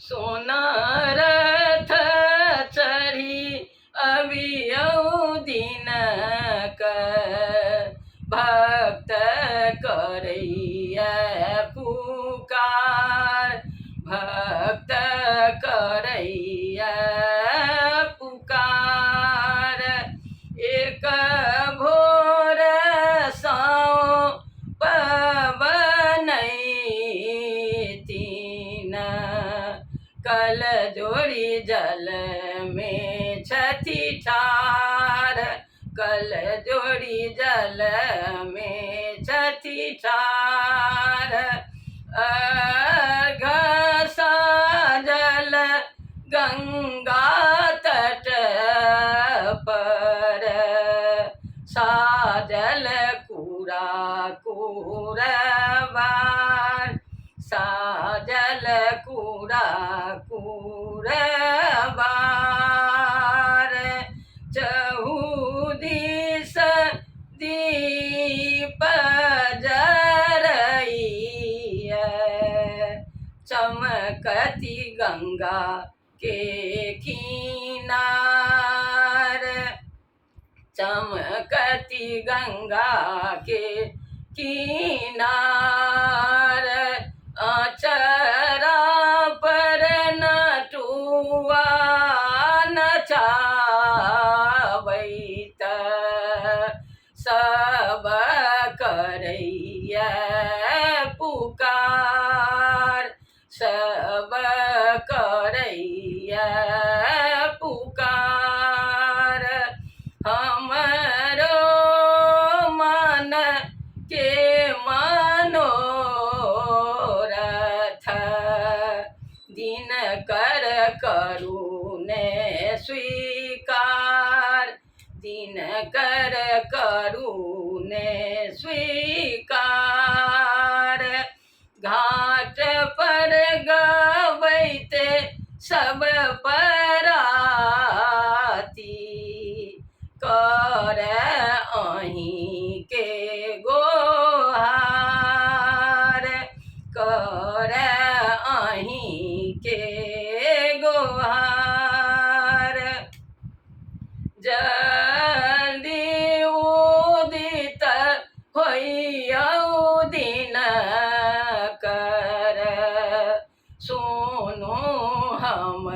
सोना रथ चढ़ी अबियऊ दिन कर भक्त करैया पुकार भक्त करैया पुकार एक भोर सौ पवनै तीन कल जोड़ी जल में छठी ठार कल जोड़ी जल में छठी ठार अर्घ साजल गंगा तट पर साजल कूड़ा कूड़बार साजल कूड़ा कूड़बार चहुदिस दीप जरइया चमकती गंगा के किनार चमकती गंगा के किनार अचरा पर नटुआ नचावैत सब करैया पुकार सब करैया पुकार हमरो मन के मनोरथ दिन कर करुणे स्वीकार दिन कर करुणे स्वीकार घाट पर गवैते सब पराती कर अहीं के गोहार कर अहीं के गोहार जल्दी उदित होइयौ दिन कर सुनो हम